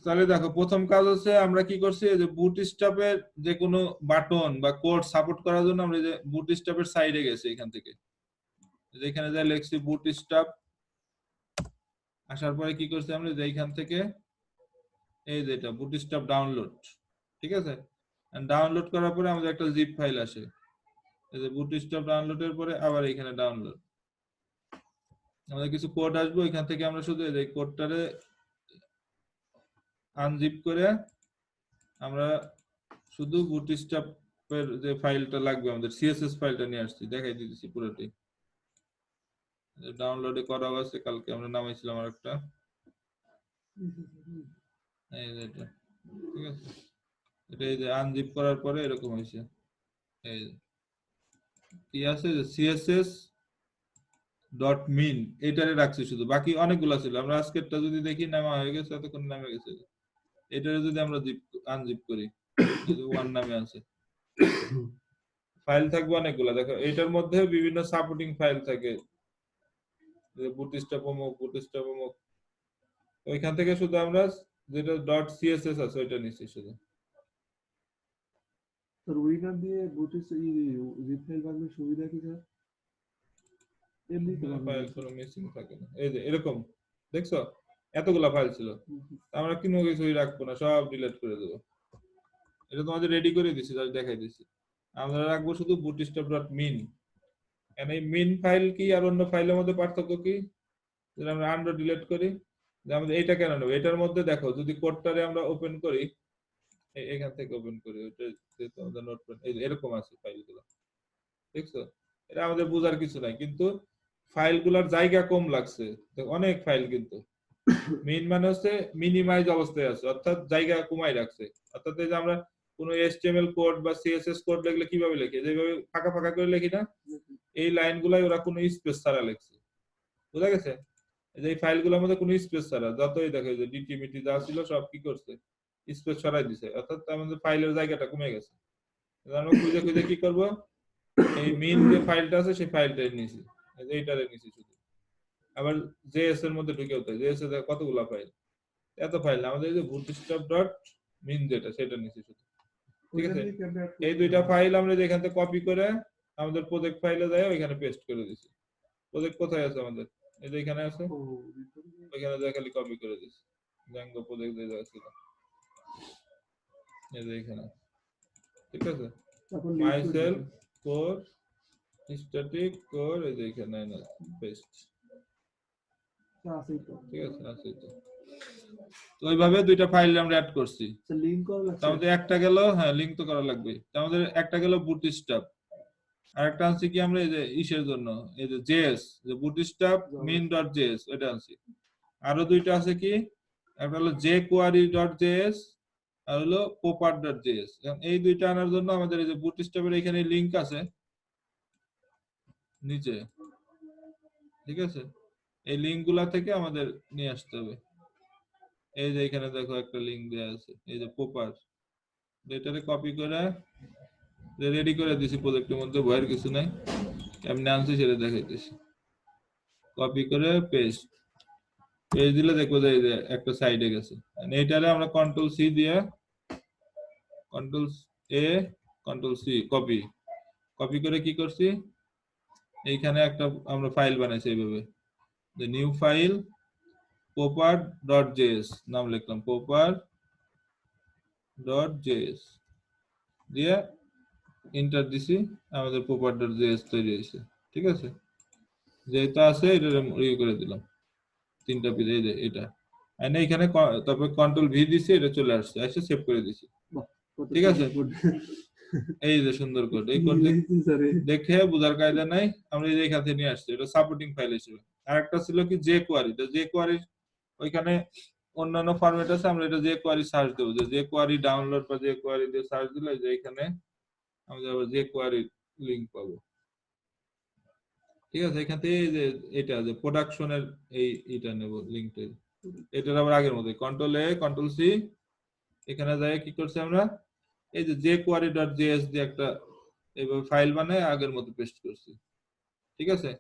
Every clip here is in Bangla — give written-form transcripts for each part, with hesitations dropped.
তাহলে দেখো প্রথম কাজ হচ্ছে আমরা কি করছি, এই যে বুটস্ট্র্যাপের যে কোনো বাটন বা কোড সাপোর্ট করার জন্য আমরা এই যে বুটস্ট্র্যাপের সাইডে গেছি, এখান থেকে যেখানে যা লিখছি বুটস্ট্র্যাপ, আসার পরে কি করছি আমরা যে এইখান থেকে এই যে এটা বুটস্ট্র্যাপ ডাউনলোড, ঠিক আছে। ডাউনলোড করার পরে আমাদের একটা জিপ ফাইল আসে, এই যে বুটস্ট্র্যাপ ডাউনলোডের পরে আবার এখানে ডাউনলোড, আমাদের কিছু কোড আসবে, এখান থেকে আমরা শুধু এই কোডটারে আনজিপ করে আমরা শুধু বুটস্ট্র্যাপের যে ফাইলটা লাগবে আমাদের সিএসএস ফাইলটা নিয়ে আসছি, দেখাই দিতেছি পুরোটি। ডাউনলোডে করা আছে, কালকে আমরা নামাইছিলাম আরেকটা, এই যে এটা, ঠিক আছে। এটা এই যে আনজিপ করার পরে এরকম হয়েছে, এই কি আছে যে সিএসএস ডট মিন এটারে রাখছি শুধু, বাকি অনেকগুলো ছিল, আমরা আজকেরটা যদি দেখি নামা হয়ে গেছে, এতক্ষণ নামে গেছে। এটারে যদি আমরা আনজিপ করি, ওয়ান নামে আছে, ফাইল থাকবে অনেকগুলো। দেখো এটার মধ্যে বিভিন্ন সাপোর্টিং ফাইল থাকে, বুটস্ট্র্যাপ অমুক বুটস্ট্র্যাপ অমুক, ওইখান থেকে শুধু আমরা যেটা ডট সিএসএস আছে ওইটা নিচ্ছি শুধু। স্যার উইনার দিয়ে জিপ ফাইল বানানোর সুবিধা কি স্যার? এমনি তো ফাইল কোনো মিসিং থাকে না, এই যে এরকম দেখছো এতগুলা ফাইল ছিল, আমরা কোনো কিছুই রাখবো না, সব ডিলিট করে দেবো। এটা তোমাদের রেডি করে দিছি, দেখাই দিছি। আমরা রাখবো শুধু bootstrap.min। এন্ড এই মিন ফাইল কি আর অন্য ফাইলের মধ্যে পার্থক্য কি, যদি আমরা আনডো ডিলিট করি, যে আমাদের এইটা কেন নেব, এটার মধ্যে দেখো যদি কোডটারে আমরা ওপেন করি, এখান থেকে ওপেন করি, ওটা যেহেতু আমাদের নোটপ্যাড এই এরকম আছে ফাইলগুলো, দেখছো। এটা আমাদের বোঝার কিছু নাই, কিন্তু ফাইলগুলোর জায়গা কম লাগছে, অনেক ফাইল, কিন্তু মিন মানে হচ্ছে মিনিমাইজ অবস্থায় আছে, অর্থাৎ জায়গা কমাই রাখছে। অর্থাৎ এই যে আমরা কোন এইচটিএমএল কোড বা সিএসএস কোড লিখলে কিভাবে লিখি, যেভাবে ফাঁকা ফাঁকা করে লিখি না, এই লাইনগুলাই ওরা কোনো স্পেস ছাড়া লিখছে, বুঝা গেছে। এই ফাইলগুলোর মধ্যে কোনো স্পেস ছাড়া, যতই দেখো যে ডিটি মিটি যা ছিল সব কি করছে, স্পেস ছড়াই দিছে, অর্থাৎ আমাদের ফাইলের জায়গাটা কমে গেছে। আমরা খুঁজে খুঁজে কি করব, এই মেইন যে ফাইলটা আছে সেই ফাইলটাই নিয়েছি, এইটারে নিয়েছি শুধু। আবার জেএস এর মধ্যে ঢুকে হতে, জেএস এর কতগুলা ফাইল, এত ফাইল না, আমাদের এই যে bootstrap.min যেটা সেটা নিয়েছি শুধু, ঠিক আছে। এই দুইটা ফাইল আমরা যেখান থেকে কপি করে আমাদের প্রজেক্ট ফাইলে যায় ওইখানে পেস্ট করে দিছি। প্রজেক্ট কোথায় আছে আমাদের, এই যে এখানে আছে, ওইখানে যায় খালি কপি করে দিছি, জ্যাঙ্গো প্রজেক্ট যে ছিল এই যে এখানে, ঠিক আছে। মাইসেলফ কোর স্ট্যাটিক কোর, এই যে এখানে পেস্ট, ঠিক আছে, আছে তো। তো ওইভাবে দুইটা ফাইল আমরা অ্যাড করছি, লিংক করা লাগবে, আমাদের একটা গেল, হ্যাঁ লিংক তো করা লাগবে, আমাদের একটা গেল বুটস্ট্র্যাপ, আর একটা আনছি কি আমরা এই যে ইসের জন্য, এই যে জেএস, যে বুটস্ট্র্যাপ min.js ওটা আনছি। আরো দুইটা আছে কি, একটা হলো jQuery.js আর হলো popper.js। এই দুইটা আনার জন্য আমাদের এই যে বুটস্ট্র্যাপের এখানে লিংক আছে নিচে, ঠিক আছে। এই লিংক গুলা থেকে আমাদের নিয়ে আসতে হবে, এই যে এখানে দেখো একটা লিংক দেওয়া আছে, এই যে পোপার, এটারে কপি করে রেডি করে দিছি প্রজেক্টের মধ্যে, ভয়ের কিছু নাই, এমনি আনছি সেটা দেখাইতেছি। কপি করে পেস্ট দিলে দেখবো যে একটা সাইডে গেছে। এইটারে আমরা কন্ট্রোল সি দিয়ে কন্ট্রোল এ কন্ট্রোল সি কপি কপি করে কি করছি, এইখানে একটা আমরা ফাইল বানাইছি এইভাবে, যে নিউ ফাইল popper.js নাম লিখলাম, popper.js দিয়ে এন্টার দিছি, আমাদের popper.js তৈরি হয়েছে, ঠিক আছে। যেটা আছে এটা ইয়ে করে দিলাম, তিনটা পেজ, এই যে এটা, এন্ড এইখানে তারপর কন্ট্রোল ভি দিছি, এটা চলে আসছে, এসে সেভ করে দিছি, ঠিক আছে। এই যে সুন্দর কোড, এই কোড দেখে বোঝার কায়দা নাই, আমরা এই যে এখান থেকে নিয়ে আসছি, এটা সাপোর্টিং ফাইল হিসেবে। আরেকটা ছিল কি jQuery, তো jQuery ওইখানে অন্যান্য ফরম্যাট আছে, আমরা এটা jQuery সার্চ দেব, যে jQuery ডাউনলোড বা jQuery দিয়ে সার্চ দিলে যে এখানে আমরা আবার jQuery লিংক পাবো, ঠিক আছে। এখান থেকে যে এটা যে প্রোডাকশনের এইটা নেব লিংকটা, এটার আবার আগের মতো কন্ট্রোল এ কন্ট্রোল সি, এখানে যায় কি করছি আমরা, এই যে jQuery.js দিয়ে একটা এইভাবে ফাইল বানায় আগের মতো পেস্ট করছি, ঠিক আছে।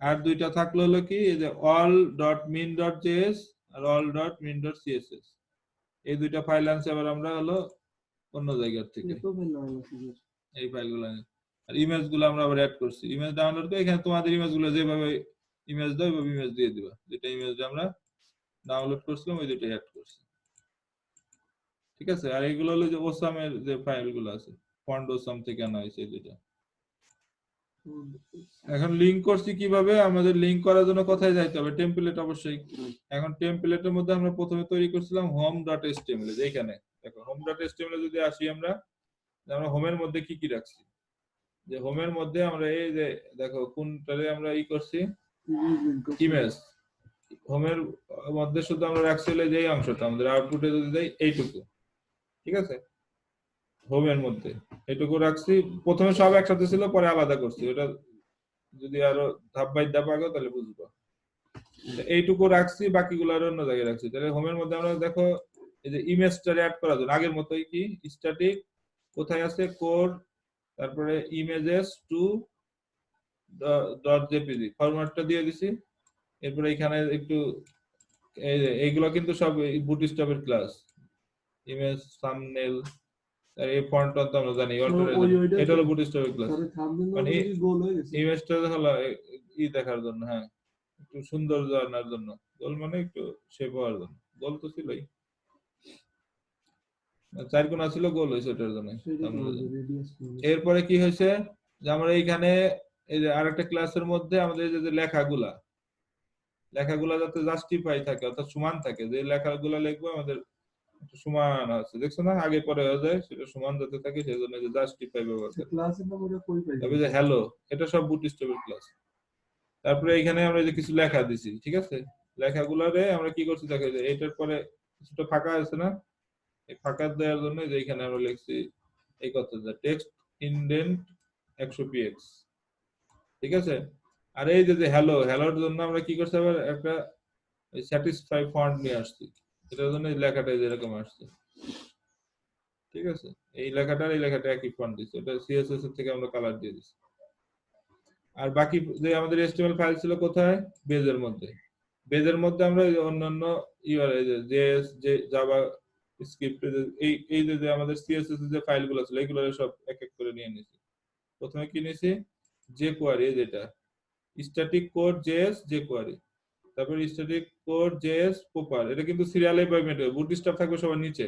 আর দুইটা থাকলো হলো কি, এই যে all.min.js আর all.min.css, এই দুইটা ফাইল আনছি আবার আমরা হলো অন্য জায়গা থেকে, এত ভালো লাগছে। এই ফাইলগুলো। আর ইমেজ গুলো আমরা আবার অ্যাড করছি, ইমেজ ডাউনলোড করে এখানে তোমাদের ইমেজ গুলো যেভাবে ইমেজ দাও ওইভাবে ইমেজ দিয়ে দিবা, যেটা ইমেজ আমরা ডাউনলোড করছিলাম ওই দুটো অ্যাড করছি, ঠিক আছে। আর এগুলো হলো যে ওসামের যে ফাইলগুলো আছে, ফন্ড ওসাম থেকে আনা হয়েছে এই দুটো। এখন লিংক করছি কিভাবে, আমাদের লিংক করার জন্য কোথায় যাইতে হবে, টেমপ্লেট অবশ্যই। এখন টেমপ্লেটের মধ্যে আমরা প্রথমে তৈরি করছিলাম home.html, এইখানে দেখো home.html যদি আসি আমরা হোমের মধ্যে কি কি রাখছি, যে হোমের মধ্যে আমরা এই যে দেখো কোনটারে আমরা ই করছি, ইমেজ। হোমের মধ্যে শুধু আমরা রাখছি হলে যে এই অংশটা আমাদের আউটপুটে যদি দেই এইটুকু, ঠিক আছে। হোমের মধ্যে এইটুকু রাখছি, প্রথমে সব একসাথে ছিল পরে আলাদা করছি, ওটা যদি আরো ধাপ বাই ধাপ আগে তাহলে বুঝবো। এইটুকু রাখছি, বাকিগুলো আর অন্য জায়গায় রাখছি। তাহলে হোমের মধ্যে আমরা দেখো এই যে ইমেজটা অ্যাড করার জন্য আগের মতোই কি স্ট্যাটিক কোথায় আছে কোর, তারপরে ইমেজেস টু .jpg ফরম্যাটটা দিয়ে দিছি। এরপরে এখানে একটু এই যে এইগুলো কিন্তু সব বুটস্ট্র্যাপের ক্লাস, ইমেজ থাম্বনেল এই ফন্ট তো আমরা জানি এটা হলো বুটস্ট্র্যাপের ক্লাস, মানে ইমেজটা হলো ই দেখার জন্য, হ্যাঁ একটু সুন্দর জানার জন্য, গোল মানে একটু শেপ হওয়ার জন্য, গোল তো ছিলই, চার কোণা ছিল গোল হয়েছে ওটার জন্য। এরপরে কি হয়েছে যে আমরা এইখানে এই যে আরেকটা ক্লাসের মধ্যে আমাদের এই যে লেখাগুলা যাতে জাস্টিফাই থাকে অর্থাৎ সমান থাকে, যে লেখাগুলা লিখবো আমাদের একটু সমান আছে, দেখছো না আগে পরে হয়ে যায়, সেটা সমান যাতে থাকে সেই জন্য যে জাস্টিফাই ব্যবহার করে। তবে যে হ্যালো এটা সব বুটস্ট্র্যাপের ক্লাস। তারপরে এখানে আমরা যে কিছু লেখা দিছি, ঠিক আছে, লেখাগুলারে আমরা কি করছি দেখো যে এটার পরে কিছুটা ফাঁকা আছে না, এই ফাঁকা দেওয়ার জন্য যে এখানে আমরা লিখছি এই কথাটা টেক্সট ইনডেন্ট 100 px, ঠিক আছে। আর এই যে হ্যালোর জন্য আমরা কি করছি আবার একটা স্যাটিসফাই ফন্ট নিয়ে আসছি, এটার জন্য এই লেখাটা যেরকম আসছে, ঠিক আছে। এই লেখাটা একই ফন্ট দিছি, এটা সিএসএস এর থেকে আমরা কালার দিয়ে দিছি। আর বাকি যে আমাদের এচটিএমএল ফাইল ছিল কোথায়, বেজের মধ্যে। বেজের মধ্যে আমরা অন্যান্য জেএস যে জাভা স্ক্রিপ্ট এই যে আমাদের সিএসএস এর যে ফাইলগুলো ছিল এগুলো সব এক এক করে নিয়ে নিয়েছি। প্রথমে কি নিয়েছি jQuery, যেটা স্ট্যাটিক কোড জেএস jQuery, তারপর স্ট্যাটিক কোড জেএস প্রপার, এটা কিন্তু সিরিয়ালে বাই মেথড বুটস্ট্র্যাপ থাকবে সবার নিচে।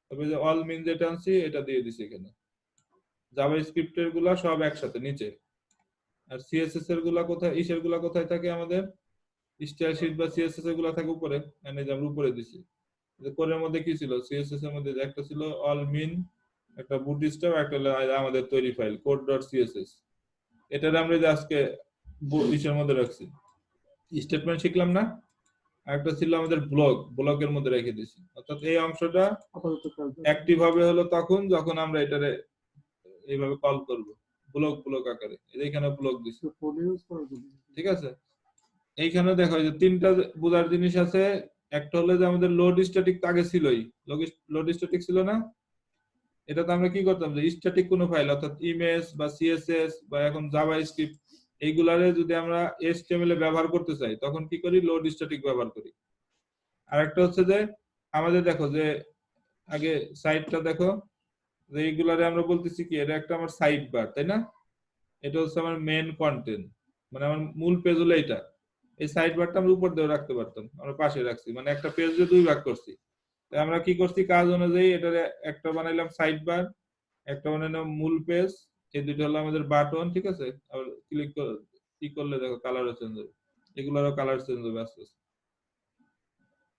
তবে যে অল মিন যেটা আনছি এটা দিয়ে দিছি এখানে, জাভা স্ক্রিপ্টের গুলা সব একসাথে নিচে। আর সিএসএস এর গুলা কোথায়, ইসের গুলা কোথায় থাকে, আমাদের স্টাইল শীট বা সিএসএস এর গুলা থাকে উপরে, এনে যে আমরা উপরে দিছি। কোরের মধ্যে কি ছিল, সিএসএস এর মধ্যে একটা ছিল অল মিন, একটা বুটস্ট্র্যাপ, একটা আমাদের তৈরি ফাইল code.css, এটার আমরা যে আজকে ইসের মধ্যে রাখছি, স্টেটমেন্ট শিখলাম না, আরেকটা ছিল আমাদের ব্লকের মধ্যে রেখে দিয়েছি। অর্থাৎ এই অংশটা অ্যাক্টিভ হবে হলো তখন যখন আমরা এটারে এইভাবে কল করব, ব্লক আকারে, এখানে ব্লক দিছি, ঠিক আছে। এইখানে দেখো যে তিনটা বোঝার জিনিস আছে, একটা হলো যে আমাদের লোড স্ট্যাটিক আগে ছিলই, লোড স্ট্যাটিক ছিল না, এটা তো আমরা কি করতাম যে স্ট্যাটিক কোনো ফাইল অর্থাৎ ইমেজ বা সিএসএস বা এখন জাভা স্ক্রিপ্ট এইগুলারে যদি আমরা এইচটিএমএল এ ব্যবহার করতে চাই তখন কি করি, লোড স্ট্যাটিক ব্যবহার করি। আর একটা হচ্ছে যে আমাদের দেখো যে আগে সাইটটা দেখো যে এইগুলারে আমরা বলতেছি কি এটা একটা আমার সাইড বার, তাই না, এটা হচ্ছে আমার মেন কন্টেন্ট, মানে আমার মূল পেজ হলো এটা, এই সাইড বারটা আমরা উপর দিয়ে রাখতে পারতাম, আমরা পাশে রাখছি, মানে একটা পেজ দিয়ে দুই ভাগ করছি। তাই আমরা কি করছি কাজ অনুযায়ী এটা একটা বানাইলাম সাইড বার, একটা বানাইলাম মূল পেজ, এই দুটো হলো আমাদের বাটন, ঠিক আছে। আর ক্লিক কি করলে দেখো কালারও চেঞ্জ হবে, এগুলোরও কালার চেঞ্জ হবে আস্তে আস্তে।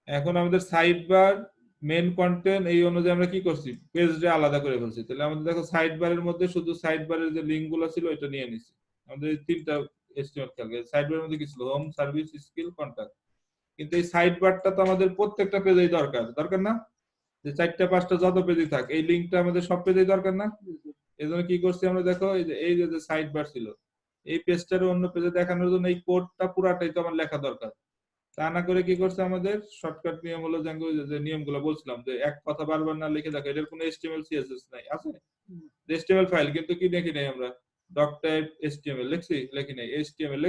এখন আমাদের সাইড বার মেন কন্টেন্ট এই অনুযায়ী আমরা কি করছি, পেজটা আলাদা করে ফেলছি। তাহলে আমাদের দেখো সাইড বারের মধ্যে শুধু সাইড বারের যে লিংক গুলো ছিল এটা নিয়ে নিছি, আমাদের তিনটা এস্টিমেট থাকে। সাইড বারের মধ্যে কি ছিল, হোম, সার্ভিস, স্কিল, কন্টাক্ট। কিন্তু এই সাইড বারটা তো আমাদের প্রত্যেকটা পেজেই দরকার না, যে চারটা পাঁচটা যত পেজে থাক এই লিংকটা আমাদের সব পেজেই দরকার না। এজন্য কি করছি আমরা দেখো এই যে সাইড বার ছিল এই পেজটারে অন্য পেজে দেখানোর জন্য এই কোডটা পুরাটাই তো আমার লেখা দরকার। তা না করে কি করছে আমাদের শর্টকাট নিয়ম হলো যে নিয়মগুলো বলছিলাম যে এক কথা বারবার না লিখে দেখো, এটার কোনো HTML CSS নাই, আছে HTML ফাইল কিন্তু কি লিখি নাই আমরা, ডক টাইপ HTML লিখি নাই, HTML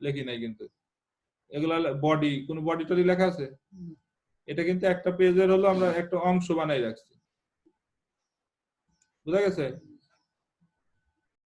লিখি নাই, কিন্তু এগুলা বডি, কোন বডি টডি লেখা আছে, এটা কিন্তু একটা পেজের হলো আমরা একটা অংশ বানাই রাখছি, বুঝা গেছে?